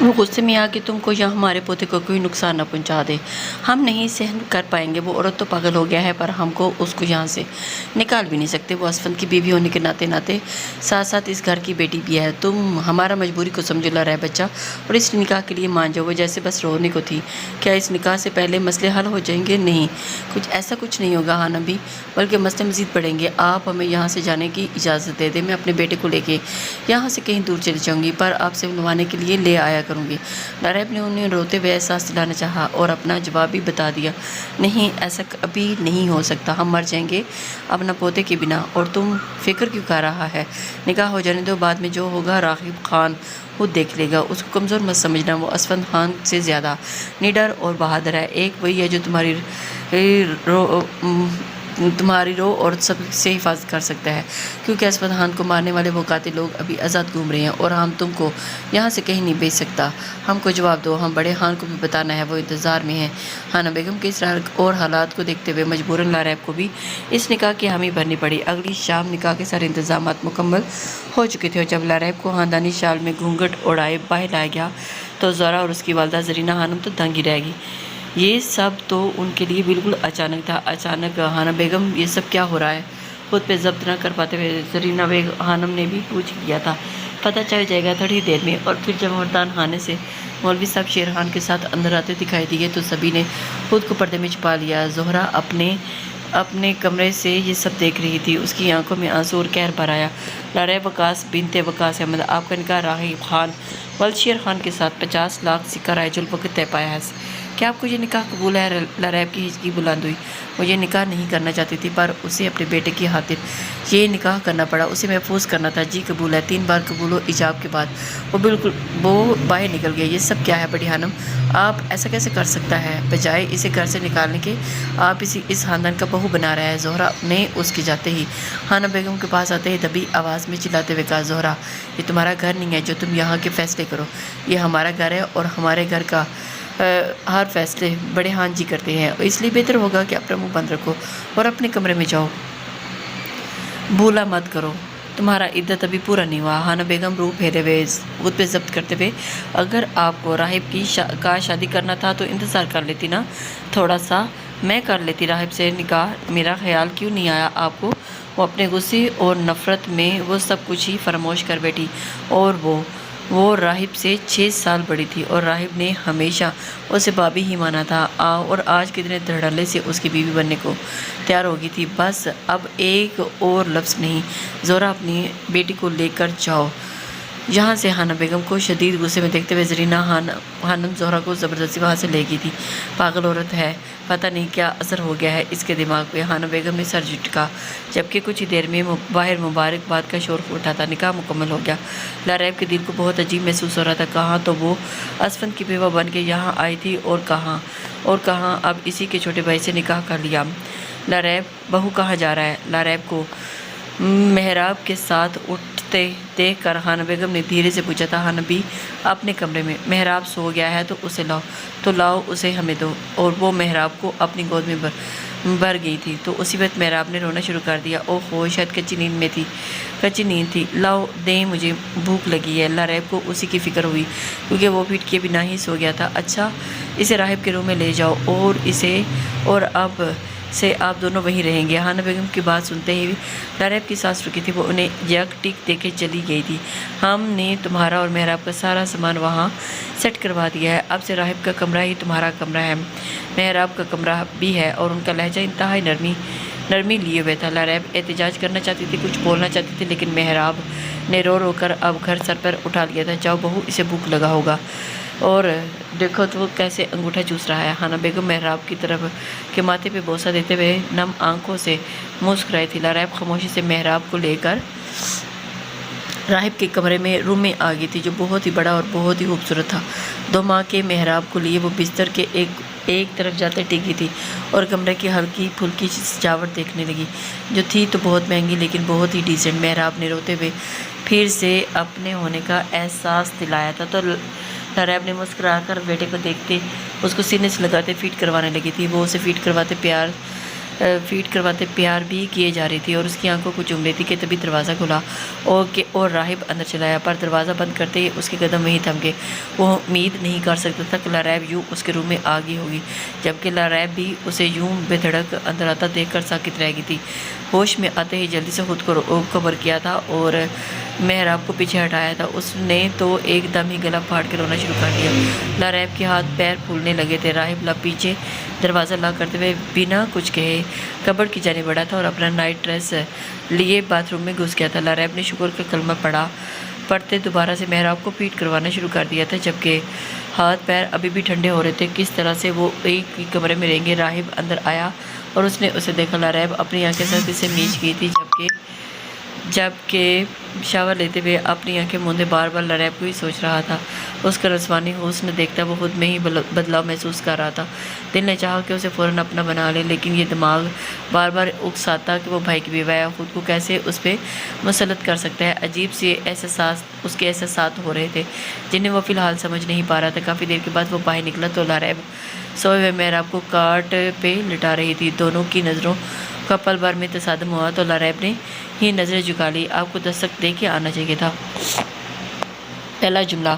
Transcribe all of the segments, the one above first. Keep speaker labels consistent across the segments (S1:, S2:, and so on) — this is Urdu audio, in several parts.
S1: وہ غصے میں آ کے تم کو یا ہمارے پوتے کو کوئی نقصان نہ پہنچا دے۔ ہم نہیں سہن کر پائیں گے۔ وہ عورت تو پاگل ہو گیا ہے، پر ہم کو اس کو یہاں سے نکال بھی نہیں سکتے۔ وہ اسفند کی بیوی ہونے کے ناطے ساتھ ساتھ اس گھر کی بیٹی بھی ہے۔ تم ہمارا مجبوری کو سمجھو لا رہا ہے بچہ، اور اس نکاح کے لیے مان جاؤ۔ وہ جیسے بس رونے کو تھی۔ کیا اس نکاح سے پہلے مسئلے حل ہو جائیں گے؟ نہیں، ایسا کچھ نہیں ہوگا ہاں نبی، بلکہ مسئلے مزید بڑھیں گے۔ آپ ہمیں یہاں سے جانے کی اجازت دے دیں، میں اپنے بیٹے کو لے کے یہاں سے کہیں دور چلی جاؤں گی، پر آپ سے ملوانے کے لیے لے آیا کروں گی۔ لاریب نے انہیں روتے ہوئے احساس دلانا چاہا اور اپنا جواب بھی بتا دیا۔ نہیں، ایسا کبھی نہیں ہو سکتا۔ ہم مر جائیں گے اپنا پوتے کے بنا، اور تم فکر کیوں کر رہا ہے؟ نکاح ہو جانے دو، بعد میں جو ہوگا راغب خان خود دیکھ لے گا۔ اس کو کمزور مت سمجھنا، وہ اسفند خان سے زیادہ نڈر اور بہادر ہے۔ ایک وہی ہے جو تمہاری رو اور سب سے حفاظت کر سکتا ہے، کیونکہ اسفند خان کو مارنے والے وہ قاتل لوگ ابھی آزاد گھوم رہے ہیں، اور ہم تم کو یہاں سے کہیں نہیں بھیج سکتا۔ ہم کو جواب دو، ہم بڑے خان کو بھی بتانا ہے، وہ انتظار میں ہیں۔ خانہ بیگم کے اصرار اور حالات کو دیکھتے ہوئے مجبوراً لاریب کو بھی اس نکاح کی حامی بھرنی پڑی۔ اگلی شام نکاح کے سارے انتظامات مکمل ہو چکے تھے، اور جب لاریب کو خاندانی شال میں گھونگھٹ اوڑھائے باہر لایا گیا تو زہرا اور اس کی والدہ زرینہ خانم تو دنگ ہی رہ گئی۔ یہ سب تو ان کے لیے بالکل اچانک تھا۔ اچانک خانہ بیگم، یہ سب کیا ہو رہا ہے؟ خود پہ ضبط نہ کر پاتے ہوئے زرینہ خانم نے بھی پوچھ لیا تھا، پتہ چل جائے گا تھوڑی دیر میں۔ اور پھر جب مردان خانے سے مولوی صاحب شیر خان کے ساتھ اندر آتے دکھائی دیے تو سبھی نے خود کو پردے میں چھپا لیا۔ زہرا اپنے کمرے سے یہ سب دیکھ رہی تھی، اس کی آنکھوں میں آنسو اور قہر بھر آیا۔ لاریب وقاص بنت وقاص احمد، آپ کا نکاح راغب خان ولد شیر خان کے ساتھ 50 لاکھ سکہ رائج الوقت طے پایا ہے۔ کیا آپ کو یہ نکاح قبول ہے؟ لاریب کی ہچکی بلند ہوئی۔ وہ یہ نکاح نہیں کرنا چاہتی تھی، پر اسے اپنے بیٹے کی خاطر یہ نکاح کرنا پڑا، اسے محفوظ کرنا تھا۔ جی قبول ہے، 3 بار قبول ہو ایجاب کے بعد۔ وہ باہر نکل گیا۔ یہ سب کیا ہے بڑی خانم؟ آپ ایسا کیسے کر سکتا ہے؟ بجائے اسے گھر سے نکالنے کے آپ اسے اس خاندان کا بہو بنا رہا ہے۔ زہرا نے اس کے جاتے ہی خانہ بیگم کے پاس آتے ہی دبی آواز میں چلاتے ہوئے کہا، زہرا، یہ تمہارا گھر نہیں ہے جو تم یہاں کے فیصلے کرو، یہ ہمارا گھر ہے، اور ہمارے گھر کا ہر فیصلے بڑے خان جی کرتے ہیں، اس لیے بہتر ہوگا کہ اپنا منہ بند رکھو اور اپنے کمرے میں جاؤ، بھولا مت کرو، تمہارا عدت ابھی پورا نہیں ہوا۔ خانہ بیگم روح پھیرے ہوئے خود پہ ضبط کرتے ہوئے، اگر آپ کو راہب کی شادی کرنا تھا تو انتظار کر لیتی نا، تھوڑا سا میں کر لیتی راہب سے نکاح، میرا خیال کیوں نہیں آیا آپ کو؟ وہ اپنے غصے اور نفرت میں وہ سب کچھ ہی فراموش کر بیٹھی، اور وہ راہب سے 6 سال بڑی تھی، اور راہب نے ہمیشہ اسے بابی ہی مانا تھا، اور آج کتنے دھڑلے سے اس کی بیوی بننے کو تیار ہو گئی تھی۔ بس اب ایک اور لفظ نہیں۔ زہرا، اپنی بیٹی کو لے کر جاؤ یہاں سے۔ خانہ بیگم کو شدید غصے میں دیکھتے ہوئے زرینہ خانم زہرا کو زبردستی وہاں سے لے گئی تھی۔ پاگل عورت ہے، پتہ نہیں کیا اثر ہو گیا ہے اس کے دماغ پہ۔ خانہ بیگم نے سر جھٹکا، جبکہ کچھ ہی دیر میں باہر مبارکباد کا شور اٹھا تھا۔ نکاح مکمل ہو گیا۔ لاریب کے دل کو بہت عجیب محسوس ہو رہا تھا۔ کہاں تو وہ اسفند کی بیوہ بن کے یہاں آئی تھی، اور کہاں اب اسی کے چھوٹے بھائی سے نکاح کر لیا۔ لاریب، بہو کہاں جا رہا ہے؟ لاریب کو محراب کے ساتھ اٹھتے دیکھ کر خانہ بیگم نے دھیرے سے پوچھا تھا، ہاں نبی، اپنے کمرے میں محراب سو گیا ہے تو اسے لاؤ، تو لاؤ اسے ہمیں دو۔ اور وہ محراب کو اپنی گود میں بھر گئی تھی تو اسی وقت محراب نے رونا شروع کر دیا۔ اوہ ہو، شاید کچی نیند تھی، لاؤ دیں، مجھے بھوک لگی ہے۔ لاریب کو اسی کی فکر ہوئی، کیونکہ وہ پیٹ کے بنا ہی سو گیا تھا۔ اچھا، اسے راہب کے روم میں لے جاؤ، اور اب سے آپ دونوں وہیں رہیں گے۔ خانہ بیگم کی بات سنتے ہی لاریب کی سانس رکی تھی، وہ انہیں یک ٹک دے کے چلی گئی تھی۔ ہم نے تمہارا اور محراب کا سارا سامان وہاں سیٹ کروا دیا ہے، اب سے راہب کا کمرہ ہی تمہارا کمرہ ہے، محراب کا کمرہ بھی ہے۔ اور ان کا لہجہ انتہائی نرمی لیے ہوئے تھا۔ لاریب احتجاج کرنا چاہتی تھی، کچھ بولنا چاہتی تھی، لیکن محراب نے رو رو کر اب گھر سر پر اٹھا لیا تھا۔ جاؤ بہو، اسے بھوک لگا ہوگا، اور دیکھو تو وہ کیسے انگوٹھا چوس رہا ہے۔ خانہ بیگم محراب کی طرف کے ماتھے پہ بوسہ دیتے ہوئے نم آنکھوں سے مسکرائی تھی۔ لاریب خاموشی سے محراب کو لے کر راہب کے کمرے میں روم میں آ گئی تھی، جو بہت ہی بڑا اور بہت ہی خوبصورت تھا۔ 2 ماہ کے محراب کو لیے وہ بستر کے ایک طرف جاتے ٹکی تھی اور کمرے کی ہلکی پھلکی سجاوٹ دیکھنے لگی، جو تھی تو بہت مہنگی لیکن بہت ہی ڈیسنٹ۔ محراب نے روتے ہوئے پھر سے اپنے ہونے کا احساس دلایا تھا تو لاریب نے مسکرا کر بیٹے کو دیکھتے اس کو سینے سے لگاتے فیڈ کروانے لگی تھی۔ وہ اسے فیڈ کرواتے پیار فیڈ کرواتے پیار بھی کیے جا رہی تھی اور اس کی آنکھوں کو چوم رہی تھی کہ تبھی دروازہ کھلا اور راہب اندر چلا آیا، پر دروازہ بند کرتے ہی اس کے قدم وہیں تھم گئے۔ وہ امید نہیں کر سکتا تھا کہ لاریب یوں اس کے روم میں آ گئی ہوگی، جبکہ لاریب بھی اسے یوں بے دھڑک اندر آتا دیکھ کر ساکت رہ گئی تھی۔ ہوش میں آتے ہی جلدی سے خود کو کور کیا تھا اور محراب کو پیچھے ہٹایا تھا۔ اس نے تو ایک دم ہی گلا پھاڑ کے رونا شروع کر دیا۔ لاریب کے ہاتھ پیر پھولنے لگے تھے۔ راہب لب پیچھے دروازہ لاک کرتے ہوئے بنا کچھ کہے کبرڈ کی جانب بڑھا تھا اور اپنا نائٹ ڈریس لیے باتھ روم میں گھس گیا تھا۔ لاریب نے شکر کا کلمہ پڑھتے دوبارہ سے محراب کو فیڈ کروانا شروع کر دیا تھا، جبکہ ہاتھ پیر ابھی بھی ٹھنڈے ہو رہے تھے۔ کس طرح سے وہ ایک ہی کمرے میں رہیں گے؟ راہب اندر آیا اور اس نے اسے دیکھا۔ لاریب اپنی آنکھیں سختی سے میچ گئی تھی، جبکہ شاور لیتے ہوئے اپنی آنکھیں موندے بار بار لاریب کو ہی سوچ رہا تھا۔ اس کا رسوانی حسن دیکھتا وہ خود میں ہی بدلاؤ محسوس کر رہا تھا۔ دل نے چاہا کہ اسے فوراً اپنا بنا لے، لیکن یہ دماغ بار بار اکساتا کہ وہ بھائی کی بیوہ ہے، خود کو کیسے اس پہ مسلط کر سکتا ہے۔ عجیب سے احساسات اس کے احساسات ہو رہے تھے جنہیں وہ فی الحال سمجھ نہیں پا رہا تھا۔ کافی دیر کے بعد وہ باہر نکلا تو لاریب سوئے ہوئے محراب کو کاٹ پہ لٹا رہی تھی۔ دونوں کی نظروں کا پل بھر میں تصادم ہوا تو لاریب نے ہی نظریں جھکا لی۔ آپ کو دستک دے کے آنا چاہیے تھا۔ پہلا جملہ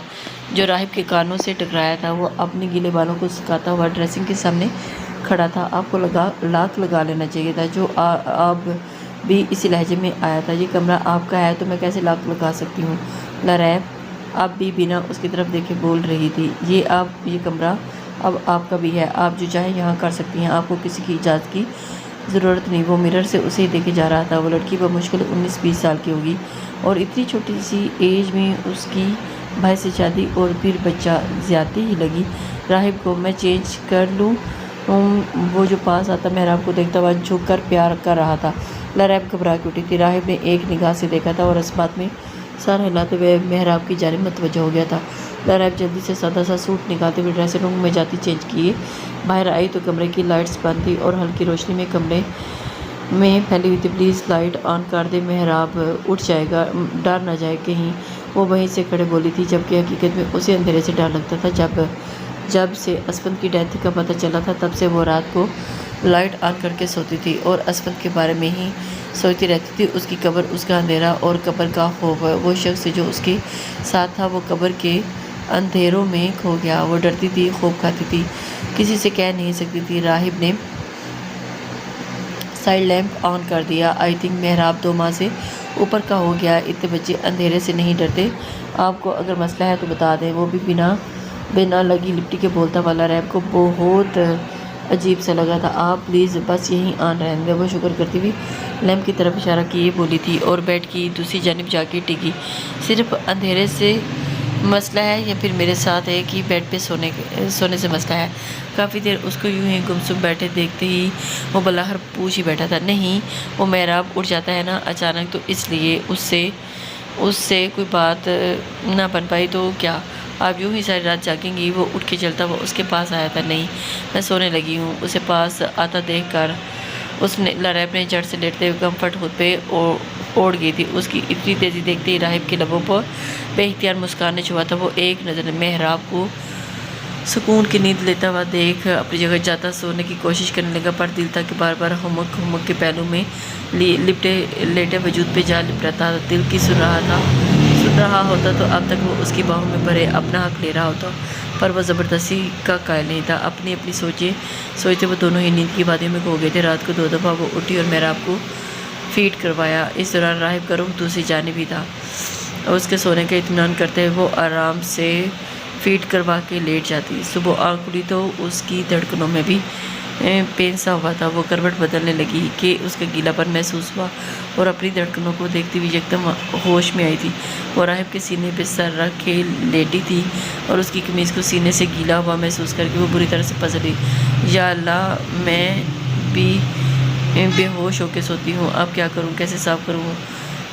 S1: جو راہب کے کانوں سے ٹکرایا تھا، وہ اپنے گیلے بالوں کو سکھاتا ہوا ڈریسنگ کے سامنے کھڑا تھا۔ آپ کو لاک لگا لینا چاہیے تھا، جو اب بھی اسی لہجے میں آیا تھا۔ یہ کمرہ آپ کا ہے تو میں کیسے لاک لگا سکتی ہوں؟ لاریب اب بھی بنا اس کی طرف دیکھے بول رہی تھی۔ یہ کمرہ اب آپ کا بھی ہے، آپ جو چاہیں یہاں کر سکتی ہیں، آپ کو کسی کی اجازت کی ضرورت نہیں۔ وہ مرر سے اسے دیکھے جا رہا تھا۔ وہ لڑکی بمشکل 19-20 سال کی ہوگی اور اتنی چھوٹی سی ایج میں اس کی بھائی سے شادی اور پھر بچہ، زیادتی ہی لگی راہب کو۔ میں چینج کر لوں؟ وہ جو پاس آتا محراب کو دیکھتا ہوا جھک کر پیار کر رہا تھا۔ لاریب گھبرا کے اٹھی تھی۔ راہب نے ایک نگاہ سے دیکھا تھا اور اس بات میں سر ہلاتے ہوئے محراب کی جانب متوجہ ہو گیا تھا۔ لاریب جلدی سے سادہ سا سوٹ نکالتے ہوئے ڈریسنگ روم میں جاتی چینج کیے باہر آئی تو کمرے کی لائٹس بند تھی اور ہلکی روشنی میں کمرے میں پھیلی ہوئی تھی۔ پلیز لائٹ آن کر دے، محراب اٹھ جائے گا، ڈر نہ جائے کہیں، وہ وہیں سے کھڑے بولی تھی، جبکہ حقیقت میں اسے اندھیرے سے ڈر لگتا تھا۔ جب سے اسفند کی ڈیتھ کا پتہ چلا تھا تب سے وہ رات کو لائٹ آن کر کے سوتی تھی اور اسفند کے بارے میں ہی سوچتی رہتی تھی۔ اس کی قبر، اس کا اندھیرا اور قبر کا خوف۔ وہ شخص جو اس کے ساتھ تھا وہ قبر کے اندھیروں میں کھو گیا۔ وہ ڈرتی تھی، خوف کھاتی تھی، کسی سے کہہ نہیں سکتی تھی۔ راہب نے سائڈ لیمپ آن کر دیا۔ آئی تھنک محراب 2 ماہ سے اوپر کا ہو گیا۔ اتنے بچے اندھیرے سے نہیں ڈرتے، آپ کو اگر مسئلہ ہے تو بتا دیں۔ وہ بھی بنا لگی لپٹی کے بولتا ہوا لاریب کو بہت عجیب سا لگا تھا۔ آپ پلیز بس یہیں آن رہنے دیں۔ وہ شکر کرتی ہوئی لیمپ کی طرف اشارہ کیے بولی تھی اور بیڈ کی دوسری جانب جا کے ٹکی۔ صرف اندھیرے سے مسئلہ ہے یا پھر میرے ساتھ ایک ہی بیڈ پہ سونے سے مسئلہ ہے؟ کافی دیر اس کو یوں ہی گمسم بیٹھے دیکھتے ہی وہ بالاخر پوچھ ہی بیٹھا تھا، نہیں وہ محراب اٹھ جاتا ہے نا اچانک، تو اس لیے اس سے کوئی بات نہ بن پائی تو کیا آپ یوں ہی ساری رات جاگیں گی؟ وہ اٹھ کے چلتا ہوا اس کے پاس آیا تھا۔ نہیں میں سونے لگی ہوں۔ اسے پاس آتا دیکھ کر لاریب نے جھٹ سے لیٹتے ہوئے کمفرٹ خود پہ اوڑھ گئی تھی۔ اس کی اتنی تیزی دیکھتے ہی راہب کے لبوں پر بے اختیار مسکان نے چھوا تھا۔ وہ ایک نظر محراب کو سکون کی نیند لیتا ہوا دیکھ اپنی جگہ جاتا سونے کی کوشش کرنے لگا، پر دل تھا کہ بار بار ہمک کے پہلو میں لیٹے وجود پہ جا لپٹا تھا۔ دل کی سن رہا ہوتا تو اب تک وہ اس کی باہوں میں بھرے اپنا حق لے رہا ہوتا، پر وہ زبردستی کا قائل نہیں تھا۔ اپنی سوچتے وہ دونوں ہی نیند کی وادیوں میں کھو گئے تھے۔ رات کو 2 دفعہ وہ اٹھی اور محراب کو فیڈ کروایا۔ اس دوران راہب کا رخ دوسری جانب ہی تھا اور اس کے سونے کا اطمینان کرتے ہوئے وہ آرام سے فیڈ کروا کے لیٹ جاتی۔ صبح آنکھ کھلی تو اس کی دھڑکنوں میں بھی پین سا ہوا تھا۔ وہ کروٹ بدلنے لگی کہ اس کا گیلا پن محسوس ہوا اور اپنی دھڑکنوں کو دیکھتی ہوئی یکدم ہوش میں آئی تھی۔ وہ راہب کے سینے پہ سر رکھ کے لیٹی تھی اور اس کی قمیض کو سینے سے گیلا ہوا محسوس کر کے وہ بری طرح سے پھنس گئی۔ یا اللہ، میں بھی بے ہوش ہو کے سوتی ہوں، اب کیا کروں، کیسے صاف کروں؟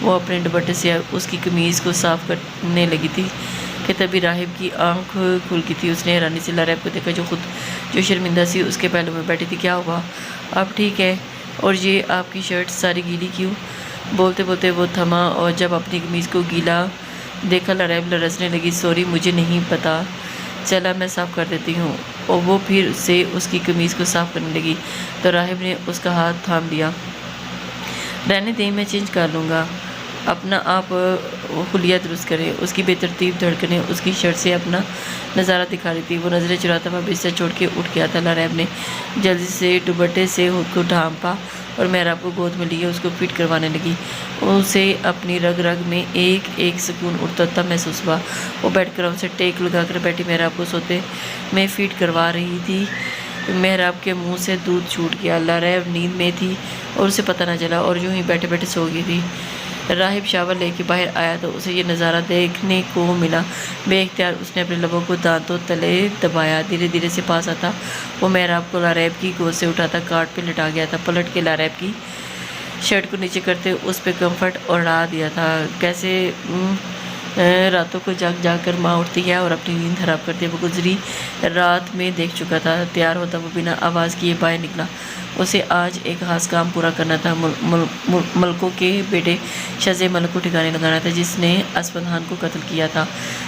S1: وہ اپنے دوپٹے سے اس کی قمیض کو صاف کرنے لگی تھی کہ تبھی راہب کی آنکھ کھل گئی تھی۔ اس نے حیرانی سے لاریب کو دیکھا جو شرمندہ سی اس کے پہلو میں بیٹھی تھی۔ کیا ہوا؟ اب ٹھیک ہے؟ اور یہ آپ کی شرٹ ساری گیلی کیوں؟ بولتے بولتے وہ تھما اور جب اپنی قمیض کو گیلا دیکھا لاریب لرزنے لگی۔ سوری، مجھے نہیں پتا چلا میں صاف کر دیتی ہوں، اور وہ پھر سے اس کی قمیض کو صاف کرنے لگی تو راہب نے اس کا ہاتھ تھام لیا۔ رہنے دیں، میں چینج کر لوں گا، اپنا آپ خلیہ درست کرے۔ اس کی بے ترتیب دھڑکنیں اس کی شرٹ سے اپنا نظارہ دکھا رہی تھی۔ وہ نظریں چراتا ہوا بستر چھوڑ کے اٹھ گیا تھا۔ لاریب نے جلدی سے دوپٹے سے خود کو ڈھانپا اور محراب کو گود میں لیے اس کو فٹ کروانے لگی۔ اسے اپنی رگ رگ میں ایک ایک سکون اٹھتا محسوس ہوا۔ وہ بیٹھ کر اسے ٹیک لگا کر بیٹھی محراب کو سوتے میں فٹ کروا رہی تھی۔ محراب کے منہ سے دودھ چھوٹ گیا۔ لاریب نیند میں تھی اور اسے پتہ نہ چلا اور یوں ہی بیٹھے بیٹھے سو گئی تھی۔ راہب شاور لے کے باہر آیا تو اسے یہ نظارہ دیکھنے کو ملا۔ بے اختیار اس نے اپنے لبوں کو دانتوں تلے دبایا۔ دھیرے دھیرے سے پاس آتا وہ محراب کو لاریب کی گود سے اٹھاتا کاٹ پہ لٹا گیا تھا۔ پلٹ کے لاریب کی شرٹ کو نیچے کرتے اس پہ کمفرٹ اڑا دیا تھا۔ کیسے راتوں کو جاگ جاگ کر ماں اٹھتی ہے اور اپنی نیند خراب کرتی ہے، وہ گزری رات میں دیکھ چکا تھا۔ تیار ہوتا وہ بنا آواز کیے باہر نکلا۔ اسے آج ایک خاص کام پورا کرنا تھا۔ ملکوں کے بیٹے شہزادے ملک کو ٹھکانے لگانا تھا جس نے اسفند خان کو قتل کیا تھا۔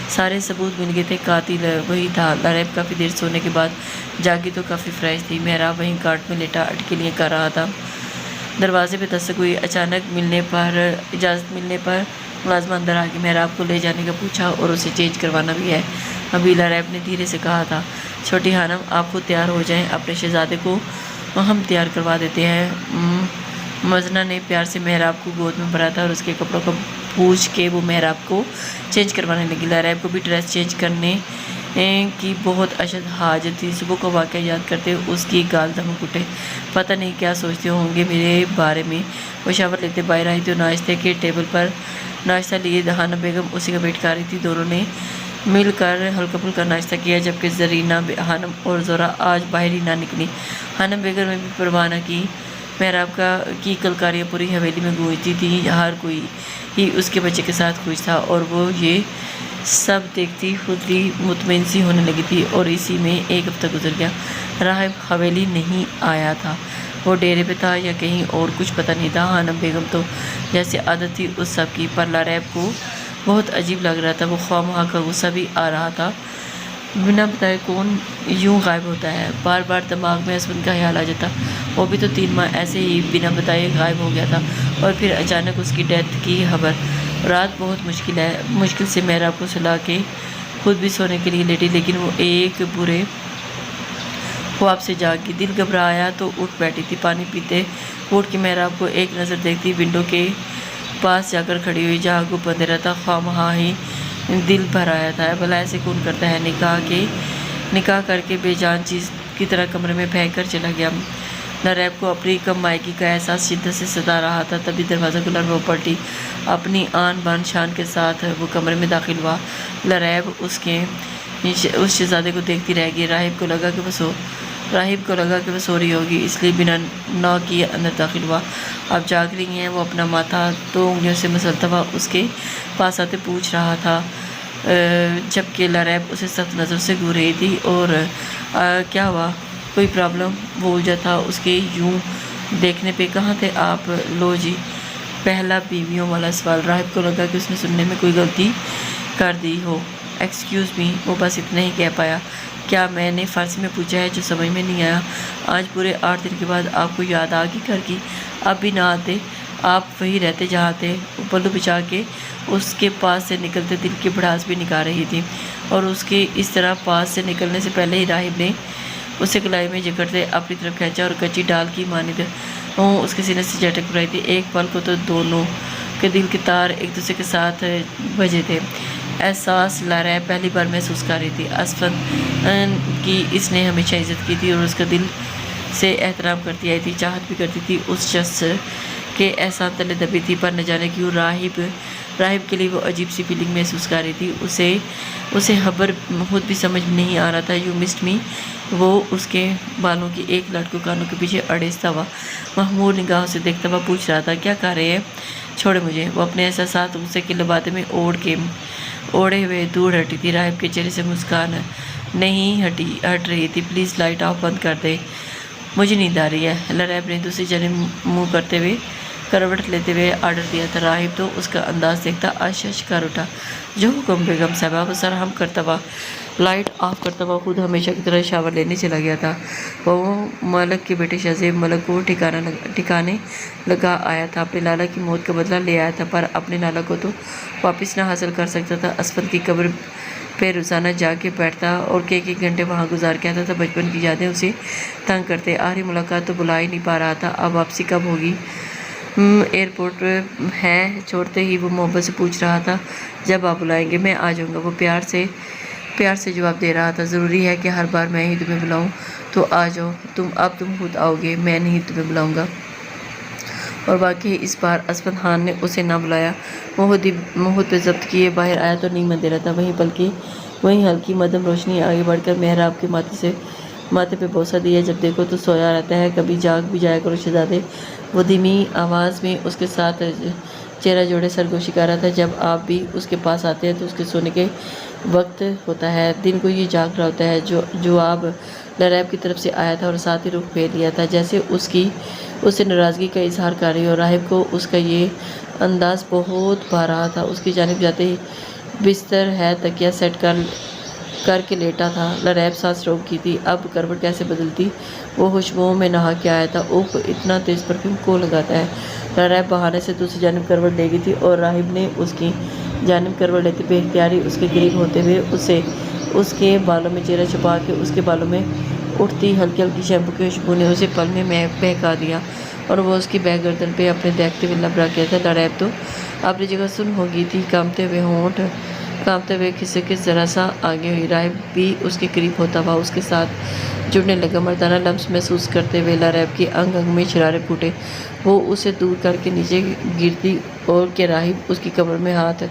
S1: سارے ثبوت مل گئے تھے، قاتل وہی تھا۔ لاریب کافی دیر سونے کے بعد جاگی تو کافی فریش تھی۔ محراب وہیں کاٹ میں لیٹا اٹکلیاں کر رہا تھا۔ دروازے پہ دستک ہوئی۔ اجازت ملنے پر ملازمہ اندر آ کے محراب کو لے جانے کا پوچھا اور اسے چینج کروانا بھی ہے ابھی، لاریب نے دھیرے سے کہا تھا۔ چھوٹی خانم آپ خود تیار ہو جائیں، اپنے شہزادے کو ہم تیار کروا دیتے ہیں۔ مزنہ نے پیار سے محراب کو گود میں بھرا تھا اور اس کے کپڑوں کو پوچھ کے وہ محراب کو چینج کروانے لگی۔ لاریب کو بھی ڈریس چینج کرنے کی بہت اشد حاجت تھی۔ صبح کو واقعہ یاد کرتے اس کی گال دھمک اٹھے۔ پتہ نہیں کیا سوچتے ہوں گے میرے بارے میں۔ وہ شاور لیتے باہر آئی تو ناشتے کے ٹیبل پر ناشتہ لیے خانم بیگم اسی کا ویٹ کر رہی تھی۔ دونوں نے مل کر ہلکا پھلکا ناشتہ کیا جبکہ زرینہ خانم اور زہرا آج باہر ہی نہ نکلی۔ خانم بیگم نے بھی پرواہ نہ کی۔ محراب کی کلکاریاں پوری حویلی میں گونجتی تھیں۔ ہر کوئی ہی اس کے بچے کے ساتھ خوش تھا اور وہ یہ سب دیکھتی خود ہی مطمئن سی ہونے لگی تھی۔ اور اسی میں ایک ہفتہ گزر گیا۔ راہب حویلی نہیں آیا تھا، وہ ڈیرے پہ تھا یا کہیں اور، کچھ پتہ نہیں تھا۔ خانم بیگم تو جیسے عادت تھی اس سب کی، پر لاریب کو بہت عجیب لگ رہا تھا۔ وہ خواہ مخواہ کا غصہ بھی آ رہا تھا۔ بنا بتائے کون یوں غائب ہوتا ہے؟ بار بار دماغ میں اسفند کا خیال آ جاتا۔ وہ بھی تو 3 ماہ ایسے ہی بنا بتائے غائب ہو گیا تھا اور پھر اچانک اس کی ڈیتھ کی خبر۔ رات بہت مشکل سے محراب کو سلا کے خود بھی سونے کے لیے لیٹی، لیکن وہ ایک برے خواب سے جاگ گئی۔ دل گھبرایا تو اٹھ بیٹھی تھی۔ پانی پیتے اٹھ کے محراب کو ایک نظر دیکھتی ونڈو کے پاس جا کر کھڑی ہوئی جہاں کو اندھیرا تھا۔ خواہ مخواہ ہی دل بھر آیا تھا۔ بھلا ایسے کون کرتا ہے؟ نکاح کر کے بے جان چیز کی طرح کمرے میں پھینک کر چلا گیا۔ لاریب کو اپنی کم مائگی کا احساس شدت سے ستا رہا تھا۔ تبھی دروازہ کھلا اور وہ پلٹی۔ اپنی آن بان شان کے ساتھ وہ کمرے میں داخل ہوا۔ لاریب اس شہزادے کو دیکھتی رہ گئی۔ راہب کو لگا کہ وہ سو رہی ہوگی، اس لیے بنا ناک کیے اندر داخل ہوا۔ اب جاگ رہی ہیں؟ وہ اپنا ماتھا 2 انگلیوں سے مسلتا ہوا اس کے پاس آتے پوچھ رہا تھا، جبکہ لاریب اسے سخت نظر سے گھور رہی تھی۔ اور کیا ہوا؟ کوئی پرابلم؟ وہ الجھا تھا اس کے یوں دیکھنے پہ۔ کہاں تھے آپ؟ لو جی، پہلا بیویوں والا سوال۔ راہب کو لگا کہ اس نے سننے میں کوئی غلطی کر دی ہو۔ ایکسکیوز می، وہ بس اتنا ہی کہہ پایا۔ کیا میں نے فارسی میں پوچھا ہے جو سمجھ میں نہیں آیا؟ آج پورے 8 دن کے بعد آپ کو یاد آ گئی گھر کی؟ اب بھی نہ آتے، آپ وہی رہتے جہاں تھے۔ وہ پلو بچھا کے اس کے پاس سے نکلتے دل کی بھڑاس بھی نکال رہی تھی، اور اس کے اس طرح پاس سے نکلنے سے پہلے ہی راہب نے اسے کلائی میں جکڑتے اپنی طرف کھینچا اور کچی ڈال کی مانند اس کے سینے سے جھٹک پڑائی تھی۔ ایک پل کو تو دونوں کے دل کے تار ایک دوسرے کے ساتھ بجے تھے۔ احساس لاریب پہلی بار محسوس کر رہی تھی۔ اسفند کی اس نے ہمیشہ عزت کی تھی اور اس کا دل سے احترام کرتی آئی تھی، چاہت بھی کرتی تھی۔ اس شخص کے احسان تلے دبی تھی، پر نہ جانے کیوں راہب کے لیے وہ عجیب سی فیلنگ محسوس کر رہی تھی۔ اسے خبر خود بھی سمجھ نہیں آ رہا تھا۔ یو مسڈ می، وہ اس کے بالوں کی ایک لٹ کو کانوں کے پیچھے اڑیستا ہوا محمور نگاہوں سے دیکھتا ہوا پوچھ رہا تھا، کیا کر رہے ہیں؟ چھوڑے مجھے۔ وہ اپنے احساسات غصے کے لبادے میں اوڑے ہوئے دور ہٹی تھی۔ راہب کے چہرے سے مسکان نہیں ہٹ رہی تھی۔ پلیز لائٹ آف بند کر دے، مجھے نیند آ رہی ہے۔ لاریب نے دوسری جانب منہ کرتے ہوئے کروٹ لیتے ہوئے آرڈر دیا تھا۔ راہب تو اس کا انداز دیکھتا آہستہ کر اٹھا۔ جو حکم بیگم صاحبہ۔ وہ سرہم کرتا ہوا، لائٹ آف کرتا ہوا خود ہمیشہ کی طرح شاور لینے چلا گیا تھا۔ وہ ملک کے بیٹے شہزیب ملک کو ٹھکانے لگا آیا تھا، اپنے لالا کی موت کا بدلہ لے آیا تھا، پر اپنے لالا کو تو واپس نہ حاصل کر سکتا تھا۔ اسفند کی قبر پہ روزانہ جا کے بیٹھتا اور ایک گھنٹے وہاں گزار کے آتا تھا۔ بچپن کی یادیں اسے تنگ کرتے۔ آخری ملاقات تو بلا ہی نہیں پا رہا تھا، اب واپسی کب ہوگی؟ ایئرپورٹ ہے؟ چھوڑتے ہی وہ محبت سے پوچھ رہا تھا۔ جب آپ بلائیں گے میں آ جاؤں گا، وہ پیار سے جواب دے رہا تھا۔ ضروری ہے کہ ہر بار میں ہی تمہیں بلاؤں؟ تو آ جاؤ، اب تم خود آؤ گے، میں نہیں تمہیں بلاؤں گا۔ اور واقعی اس بار اسفند خان نے اسے نہ بلایا۔ محد پہ ضبط کیے باہر آیا تو نیم اندھیرا تھا، وہیں ہلکی مدھم روشنی آگے بڑھ کر محراب کے ماتھے پہ بوسہ دیا۔ جب دیکھو تو سویا رہتا ہے، کبھی جاگ بھی جایا کرو شہزادے۔ وہ دھیمی آواز میں اس کے ساتھ چہرہ جوڑے سرگوشی کر رہا تھا۔ جب آپ بھی اس کے پاس آتے ہیں تو اس کے سونے کے وقت ہوتا ہے، دن کو یہ جاگ رہا ہوتا ہے۔ جواب لریب کی طرف سے آیا تھا اور ساتھ ہی رخ پھیر لیا تھا، جیسے اس سے ناراضگی کا اظہار کر رہی ہو۔ راہب کو اس کا یہ انداز بہت بھا رہا تھا۔ اس کی جانب جاتے ہی بستر ہے تکیہ سیٹ کر کے لیٹا تھا۔ لریب سانس روک گئی تھی، اب کروٹ کیسے بدلتی؟ وہ خوشبوؤں میں نہا کے آیا تھا۔ اوہ، اتنا تیز پرفیوم کون لگاتا ہے؟ لریب بہانے سے دوسری جانب کروٹ لے گئی تھی اور راہب نے اس کی جانب کروٹ لیتے بے اختیاری اس کے قریب ہوتے ہوئے اسے اس کے بالوں میں چہرہ چھپا کے اس کے بالوں میں اٹھتی ہلکی ہلکی شیمپو کی خوشبو نے اسے پل میں بہکا دیا اور وہ اس کی بیک گردن پہ اپنے دیکھتے ہوئے لب رکھ گیا تھا۔ لریب تو اپنی جگہ سن ہو گئی تھی، کانپتے ہوئے ہونٹ کانپتے ہوئے کھسک ذرا سا آگے ہوئی۔ راہب بھی اس کے قریب ہوتا ہوا اس کے ساتھ جڑنے لگا۔ مردانہ لمس محسوس کرتے ہوئے لریب کی انگ میں شرارے پھوٹے۔ وہ اسے دور کر کے نیچے گرتی اور کہ راہب اس کی کمر میں ہاتھ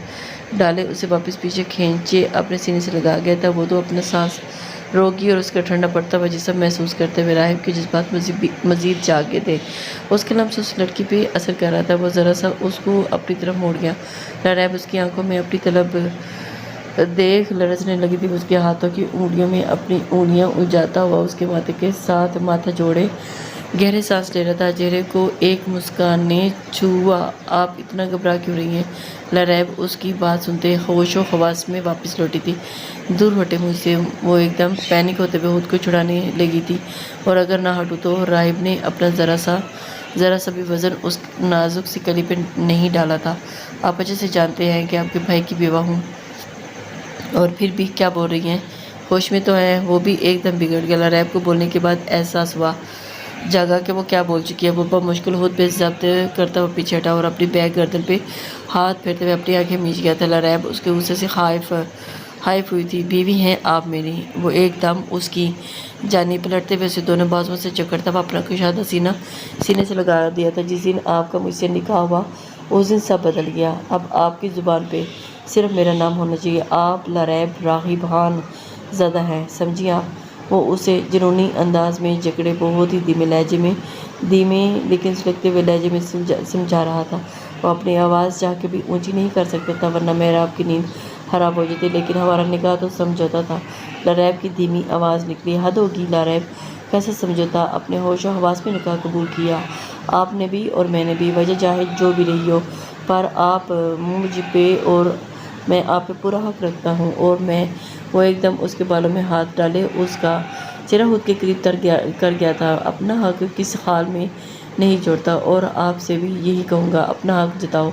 S1: ڈالے اسے واپس پیچھے کھینچے اپنے سینے سے لگا گیا تھا۔ وہ تو اپنا سانس روکی اور اس کا ٹھنڈا پڑتا ہوا جسم محسوس کرتے ہوئے راہب کے جذبات مزید جاگ گئے تھے۔ اس کے لمس اس لڑکی پہ اثر کر رہا تھا۔ وہ ذرا سا اس کو اپنی طرف موڑ گیا۔ لریب اس کی آنکھوں میں اپنی طلب دیکھ لرزنے لگی تھی۔ اس کے ہاتھوں کی انگلیوں میں اپنی انگلیاں الجھاتا ہوا اس کے ماتھے کے ساتھ ماتھا جوڑے گہرے سانس لے رہا تھا۔ چہرے کو ایک مسکان نے چھوا۔ آپ اتنا گھبرا کیوں رہی ہیں؟ لریب اس کی بات سنتے ہوش و حواس میں واپس لوٹی تھی۔ دور ہٹے مجھ سے، وہ ایک دم پینک ہوتے ہوئے خود کو چھڑانے لگی تھی۔ اور اگر نہ ہٹوں تو؟ راہب نے اپنا ذرا سا بھی وزن اس نازک سی کلی پہ نہیں ڈالا تھا۔ آپ اچھے سے جانتے ہیں کہ آپ کے بھائی کی بیوہ ہوں، اور پھر بھی کیا بول رہی ہیں؟ ہوش میں تو ہیں؟ وہ بھی ایک دم بگڑ گیا۔ لریب کو بولنے کے بعد احساس ہوا جاگا کہ وہ کیا بول چکی ہے۔ وہ بمشکل خود پہ ضبط کرتا ہوا پیچھے ہٹا اور اپنی بیک گردن پہ ہاتھ پھیرتے ہوئے اپنی آنکھیں میچ گیا تھا۔ لریب اس کے غصے سے خائف ہوئی تھی۔ بیوی ہیں آپ میری؟ وہ ایک دم اس کی جانب پلٹتے ہوئے اسے دونوں بازوؤں سے جکڑتا ہوا اپنا کشادہ سینہ سینے سے لگا دیا تھا۔ جس دن آپ کا مجھ سے نکاح ہوا اس دن سب بدل گیا۔ اب آپ کی زبان پہ صرف میرا نام ہونا چاہیے۔ آپ لریب راغب خان زادہ ہیں، سمجھی آپ؟ وہ اسے جنونی انداز میں جکڑے بہت ہی دھیمے لیکن سلگتے ہوئے لہجے میں سمجھا رہا تھا۔ وہ اپنی آواز چاہ کے بھی اونچی نہیں کر سکتا تھا، ورنہ محراب کی نیند خراب ہو جاتی، لیکن ہمارا نکاح تو سمجھوتا تھا۔ لریب کی دھیمی آواز نکلی۔ حد ہوگی لریب، کیسے سمجھوتا؟ اپنے ہوش و حواس میں نکاح قبول کیا آپ نے بھی اور میں نے بھی، وجہ چاہے جو بھی رہی ہو، پر آپ مجھ پہ اور میں آپ پہ پورا حق رکھتا ہوں۔ اور میں وہ ایک دم اس کے بالوں میں ہاتھ ڈالے اس کا چہرہ خود کے قریب کر گیا تھا۔ اپنا حق کس حال میں نہیں چھوڑتا، اور آپ سے بھی یہی کہوں گا، اپنا حق جتاؤ۔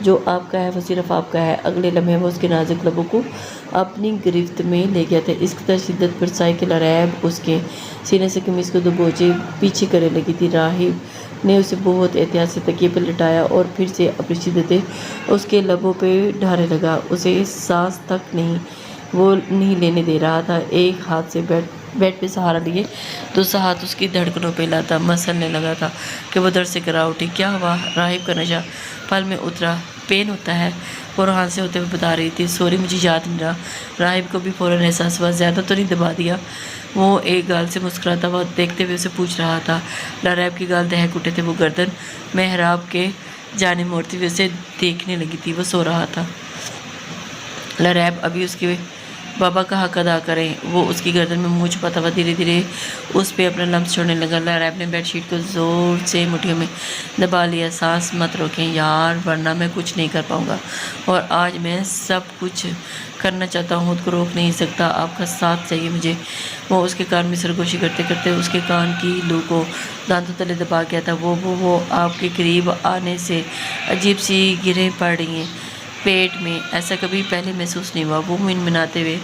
S1: جو آپ کا ہے وہ صرف آپ کا ہے۔ اگلے لمحے وہ اس کے نازک لبوں کو اپنی گرفت میں لے گیا تھا۔ اس قدر شدت برسائی کہ لریب اس کے سینے سے قمیص کو دبوچے پیچھے کرنے لگی تھی۔ راہب نے اسے بہت احتیاط سے تکیے پہ لٹایا اور پھر سے اپنی شدتیں اس کے لبوں پہ ڈھانے لگا۔ اسے سانس تک وہ نہیں لینے دے رہا تھا۔ ایک ہاتھ سے بیڈ پہ سہارا لیے دوسرا ہاتھ اس کی دھڑکنوں پہ لاتا مسلنے لگا تھا کہ وہ درد سے کرا اٹھی۔ کیا ہوا؟ راہب کا نشہ پل میں اترا۔ پین ہوتا ہے، وہ روحان سے ہوتے ہوئے بتا رہی تھی۔ سوری، مجھے یاد نہیں رہا۔ راہب کو بھی فوراً احساس ہوا۔ زیادہ تو نہیں دبا دیا؟ وہ ایک گال سے مسکراتا ہوا دیکھتے ہوئے اسے پوچھ رہا تھا۔ لریب کی گال دہک اٹھے تھے۔ وہ گردن محراب کے جانب موڑتی ہوئے اسے دیکھنے لگی تھی۔ وہ سو رہا تھا۔ لریب ابھی اس کے بابا کا حق ادا کریں۔ وہ اس کی گردن میں منہ چھپاتا ہوا دھیرے دھیرے اس پہ اپنا لمس چھوڑنے لگا۔ لاریب نے بیڈ شیٹ کو زور سے مٹھیوں میں دبا لیا۔ سانس مت روکیں یار، ورنہ میں کچھ نہیں کر پاؤں گا، اور آج میں سب کچھ کرنا چاہتا ہوں، خود کو روک نہیں سکتا، آپ کا ساتھ چاہیے مجھے۔ وہ اس کے کان میں سرگوشی کرتے کرتے اس کے کان کی لو کو دانتوں تلے دبا گیا تھا۔ وہ آپ کے قریب آنے سے عجیب سی گرہیں پڑ رہی ہیں پیٹ میں، ایسا کبھی پہلے محسوس نہیں ہوا۔ وہ منمناتے ہوئے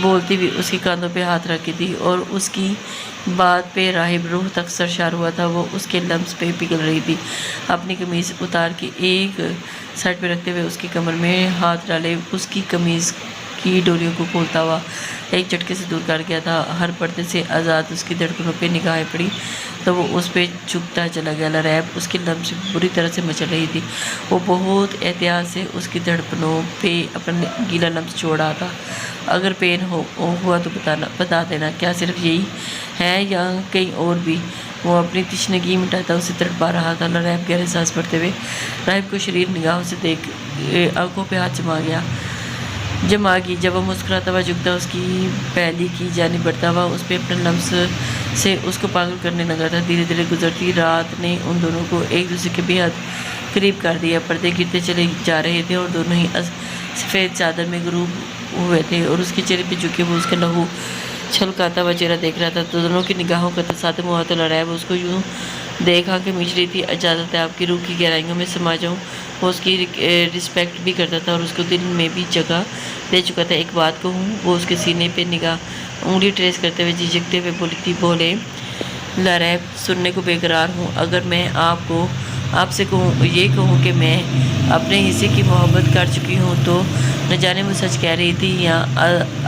S1: بولتی ہوئی اس کے کاندھوں پہ ہاتھ رکھی تھی، اور اس کی بات پہ راہب روح تک سرشار ہوا تھا۔ وہ اس کے لمس پہ پگھل رہی تھی۔ اپنی قمیض اتار کے ایک سائڈ پہ رکھتے ہوئے اس کی کمر میں ہاتھ ڈالے، اس کی قمیض کی ڈوریوں کو کھولتا ہوا ایک جھٹکے سے دور کر گیا تھا۔ ہر پردے سے آزاد اس کی دھڑکنوں پہ نگاہیں پڑی تو وہ اس پہ جھکتا چلا گیا۔ لاریب اس کے لمس سے بری طرح سے مچل رہی تھی۔ وہ بہت احتیاط سے اس کی دھڑکنوں پہ اپنا گیلا لمس چھوڑ رہا تھا۔ اگر پین ہوا تو بتا دینا، کیا صرف یہی ہے یا کہیں اور بھی؟ وہ اپنی تشنگی مٹاتا اسے تڑپا رہا تھا۔ لاریب گہرے سانس بھرتے ہوئے راہب کو شریر نگاہوں سے دیکھ آنکھوں پہ ہاتھ جما گی۔ جب وہ مسکراتا ہوا جھکتا اس کی پہلی کی جانب بڑھتا ہوا اس پہ اپنے لمس سے اس کو پاگل کرنے لگا تھا۔ دھیرے دھیرے گزرتی رات نے ان دونوں کو ایک دوسرے کے بے حد قریب کر دیا۔ پردے گرتے چلے جا رہے تھے اور دونوں ہی سفید چادر میں غروب ہوئے تھے، اور اس کے چہرے پہ جھکے وہ اس کا لہو چھلکاتا ہوا چہرہ دیکھ رہا تھا۔ دونوں کی نگاہوں کا تصادم ہوا تو لاریب اس کو یوں دیکھ آنکھیں میچ رہی تھی۔ اجازت ہے آپ کی روح کی گہرائیوں میں سما جاؤں۔ وہ اس کی رسپیکٹ بھی کرتا تھا اور اس کو دل میں بھی جگہ دے چکا تھا۔ ایک بات کہوں؟ وہ اس کے سینے پہ انگلی ٹریس کرتے ہوئے جھجکتے ہوئے بولے۔ لاریب سننے کو بے قرار ہوں۔ اگر میں آپ سے یہ کہوں کہ میں اپنے حصے کی محبت کر چکی ہوں تو نہ جانے وہ سچ کہہ رہی تھی یا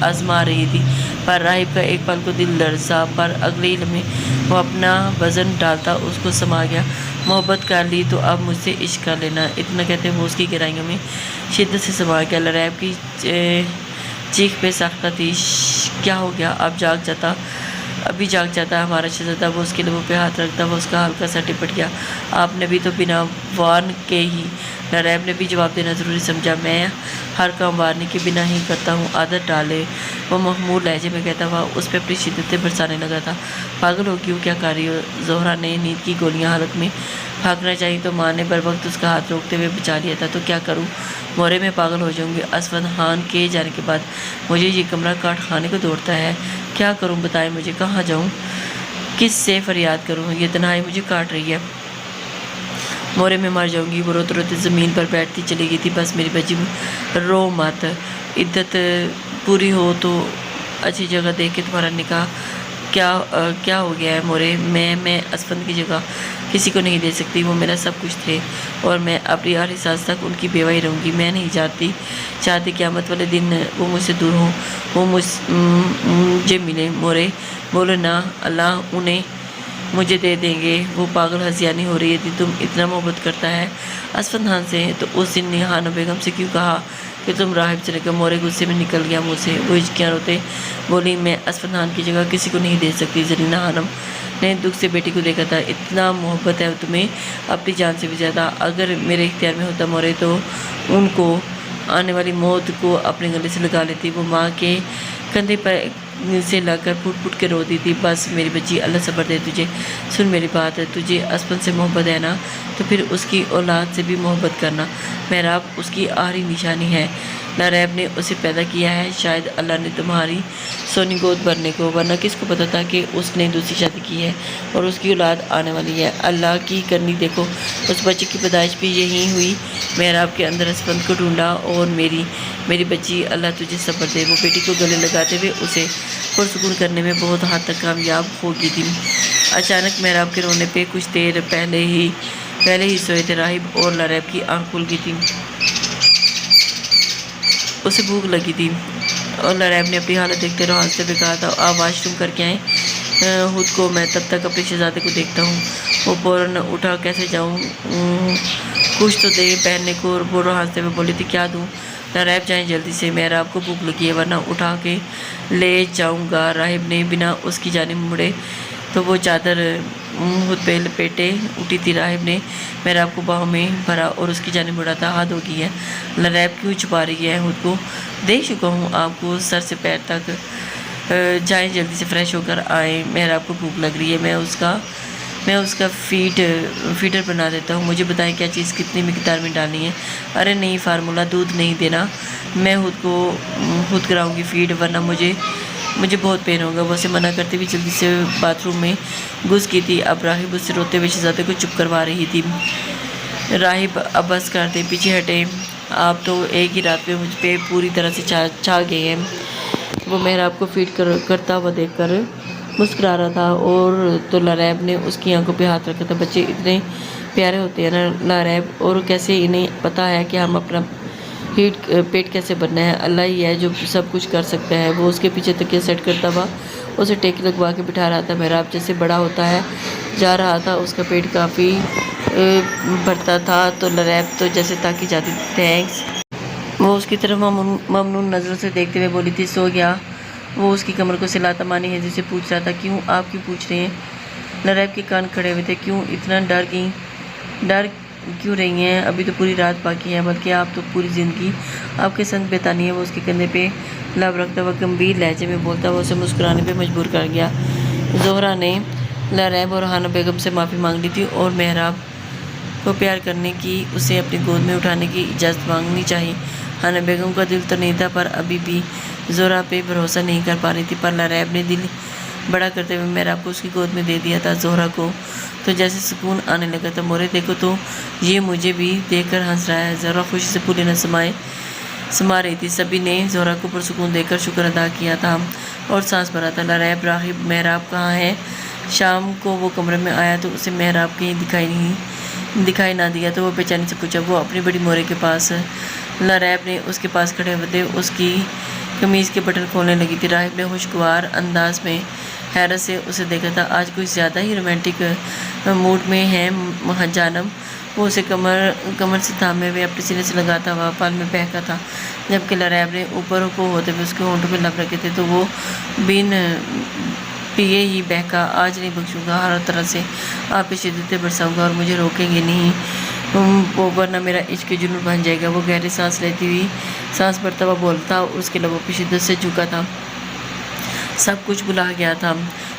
S1: آزما رہی تھی۔ پر راہب کا ایک پل کو دل لرزا، پر اگلے ہی لمحے وہ اپنا وزن ڈالتا اس کو سما گیا۔ محبت کر لی تو اب مجھ سے عشق کر لینا، اتنا کہتے وہ اس کی گہرائیوں میں شدت سے سما گیا۔ لاریب کی چیخ بے ساختہ تھی۔ کیا ہو گیا؟ ابھی جاگ جاتا ہمارا شہزادہ۔ وہ اس کے لبوں پہ ہاتھ رکھتا وہ اس کا ہلکا سا ٹپٹ گیا۔ آپ نے بھی تو بنا وارن کے ہی؟ لاریب نے بھی جواب دینا ضروری سمجھا۔ میں ہر کام وارنی کے بنا ہی کرتا ہوں، عادت ڈالے، وہ محمود لہجے میں کہتا ہوا اس پہ اپنی شدتیں برسانے لگا تھا۔ پاگل ہو کیوں؟ کیا کر رہی ہو؟ زہرا نے نیند کی گولیاں حلق میں پھانکنا چاہیے تو ماں نے بر وقت اس کا ہاتھ روکتے ہوئے بچا لیا تھا۔ تو کیا کروں؟ مورے میں پاگل ہو جاؤں گی۔ اسفند خان کے جانے کے بعد مجھے یہ کمرہ کاٹ کھانے کو دوڑتا ہے۔ کیا کروں بتائیں مجھے، کہاں جاؤں، کس سے فریاد کروں؟ یہ تنہائی مجھے کاٹ رہی ہے، مورے میں مر جاؤں گی۔ وہ روتے روتے زمین پر بیٹھتی چلی گئی تھی۔ بس میری بچی رو مت، عدت پوری ہو تو اچھی جگہ دیکھ کے تمہارا نکاح۔ کیا ہو گیا ہے مورے؟ میں اسفند کی جگہ کسی کو نہیں دے سکتی، وہ میرا سب کچھ تھے اور میں اپنی آخری سانس تک ان کی بیوہ ہی رہوں گی۔ میں نہیں چاہتی قیامت والے دن وہ مجھ سے دور ہوں، وہ مجھے ملے۔ مورے بولو نا، اللہ انہیں مجھے دے دیں گے۔ وہ پاگل ہنسیانی ہو رہی تھی۔ تم اتنا محبت کرتا ہے اسفند خان سے تو اس دن نیہانو بیگم سے کیوں کہا کہ تم راہب چلے گا؟ مورے غصے میں نکل گیا منہ سے۔ وہ ہچکیاں روتے بولی، میں اسفند خان کی جگہ کسی کو نہیں دے سکتی۔ زرینہ خانم نے دکھ سے بیٹی کو دیکھا تھا۔ اتنا محبت ہے تمہیں اپنی جان سے بھی زیادہ؟ اگر میرے اختیار میں ہوتا مورے تو ان کو آنے والی موت کو اپنے گلے سے لگا لیتی۔ وہ ماں کے کندھے پر سے لگ کر پھٹ پھٹ کے روتی تھی۔ بس میری بچی، اللہ صبر دے تجھے۔ سن میری بات، تجھے اسفند سے محبت ہے نا، تو پھر اس کی اولاد سے بھی محبت کرنا۔ محراب اس کی آخری نشانی ہے۔ لاریب نے اسے پیدا کیا ہے، شاید اللہ نے تمہاری سونی گود بھرنے کو، ورنہ کس کو پتا تھا کہ اس نے دوسری شادی کی ہے اور اس کی اولاد آنے والی ہے۔ اللہ کی کرنی دیکھو، اس بچے کی پیدائش بھی یہی ہوئی۔ محراب کے اندر اسفند کو ڈھونڈا اور میری بچی، اللہ تجھے صبر دے۔ وہ بیٹی کو گلے لگاتے ہوئے اسے پرسکون کرنے میں بہت حد تک کامیاب ہو گئی تھی۔ اچانک محراب کے رونے پہ کچھ دیر پہلے ہی سوئے تھے راہب اور لاریب کی آنکھ کھل گئی تھی۔ اسے بھوک لگی تھی اور لاریب نے اپنی حالت دیکھتے رہو ہنستے ہوئے کہا تھا، آپ واش روم کر کے آئیں، خود کو میں تب تک اپنے شہزادے کو دیکھتا ہوں۔ وہ فوراً اٹھا، کیسے جاؤں، کچھ تو دے پہننے کو۔ بورو ہنستے ہوئے بولی تھی، کیا دوں؟ لاریب جائیں جلدی سے، محراب کو بھوک لگی ہے، ورنہ اٹھا کے لے جاؤں گا۔ راہب نے بنا اس کی جانب مڑے تو وہ چادر خود پہ لپیٹے اٹھی تھی راہب نے محراب کو باہوں میں بھرا اور اس کی جانب بڑھا تھا. حد ہو گئی ہے، راہب کیوں چھپا رہی ہے خود کو؟ دیکھ چکا ہوں آپ کو سر سے پیر تک. جائیں جلدی سے فریش ہو کر آئیں، محراب کو بھوک لگ رہی ہے، میں اس کا فیڈر بنا دیتا ہوں. مجھے بتائیں کیا چیز کتنی مقدار میں ڈالنی ہے؟ ارے نہیں فارمولا، دودھ نہیں دینا، میں خود کراؤں گی فیڈ، ورنہ مجھے بہت پین ہوگا. وہ اسے منع کرتے ہوئے جلدی سے باتھ روم میں گھس کی تھی. اب راہب اس سے روتے ہوئے شہزادے کو چپ کروا رہی تھی. راہب اب بس کر دیں، پیچھے ہٹیں، آپ تو ایک ہی رات میں مجھ پہ پوری طرح سے چھا گئے ہیں. وہ محراب کو فیڈ کرتا ہوا دیکھ کر مسکرا رہا تھا اور تو راہب نے اس کی آنکھوں پہ ہاتھ رکھا تھا. بچے اتنے پیارے ہوتے ہیں نا راہب، اور کیسے انہیں پتہ ہے کہ ہم اپنا پیٹ کیسے بننا ہے. اللہ ہی ہے جو سب کچھ کر سکتا ہے. وہ اس کے پیچھے تکیہ سیٹ کرتا ہوا اسے ٹیک لگوا کے بٹھا رہا تھا. محراب جیسے بڑا ہوتا ہے جا رہا تھا، اس کا پیٹ کافی بڑھتا تھا تو راہب تو جیسے تاکی جاتی تھی. تھینکس. وہ اس کی طرف ممنون نظروں سے دیکھتے ہوئے بولی تھی. سو گیا؟ وہ اس کی کمر کو سلاتا مانی ہے جسے پوچھ رہا تھا. کیوں؟ آپ کیوں پوچھ رہے ہیں؟ راہب کے کان کھڑے ہوئے تھے. کیوں اتنا ڈر کیوں رہی ہیں؟ ابھی تو پوری رات باقی ہے، بلکہ آپ تو پوری زندگی آپ کے سنگ بتانی ہے. وہ اس کے کندھے پہ لب رکھتا ہوا گمبھیر لہجے میں بولتا ہوا اسے مسکرانے پہ مجبور کر گیا. زہرا نے راہب اور ہانا بیگم سے معافی مانگ لی تھی اور محراب کو پیار کرنے کی، اسے اپنی گود میں اٹھانے کی اجازت مانگنی چاہیے. ہانا بیگم کا دل تو نہیں تھا پر ابھی بھی زہرا پہ بھروسہ نہیں کر پا رہی تھی. پر راہب نے دل بڑا کرتے ہوئے محراب کو اس کی گود میں دے دیا تھا. زہرا کو تو جیسے سکون آنے لگا تھا. مورے دیکھو تو یہ مجھے بھی دیکھ کر ہنس رہا ہے. زہرا خوشی سے پھولے نہ سما رہی تھی. سبھی نے زہرا کو پرسکون دیکھ کر شکر ادا کیا تھا اور سانس بھرا تھا. راہب محراب کہاں ہے؟ شام کو وہ کمرے میں آیا تو اسے محراب کہیں دکھائی نہ دیا تو وہ بے چینی سے پوچھا. وہ اپنی بڑی مورے کے پاس. راہب نے اس کے پاس کھڑے ہوتے اس کی قمیض کے بٹن کھولنے لگی تھی. راہب نے خوشگوار انداز میں حیرت سے اسے دیکھا تھا. آج کچھ زیادہ ہی رومانٹک موڈ میں ہے جانم. وہ اسے کمر سے تھامے ہوئے اپنے سینے سے لگاتا ہوا پال میں بہکا تھا. جبکہ راہب نے اوپر کو ہوتے ہوئے اس کے ہونٹوں پہ لب رکھے تھے تو وہ بن پیے ہی بہکا. آج نہیں بخشوں گا، ہر طرح سے آپ پہ شدتیں برساؤں گا اور مجھے روکیں گے نہیں، ورنہ میرا عشق جنون بن جائے گا. وہ گہری سانس لیتی ہوئی سانس بھرتا ہوا بولتا اور اس کے لبوں پہ شدت سے جھکا تھا. سب کچھ بھلا گیا تھا.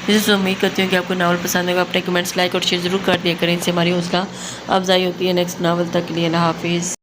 S1: جیسے سے امید کرتی ہوں کہ آپ کو ناول پسند ہوگا. اپنے کمنٹس لائک اور شیئر ضرور کر دیا کریں، اس سے ہماری حوصلہ افزائی ہوتی ہے. نیکسٹ ناول تک کے لیے اللہ حافظ.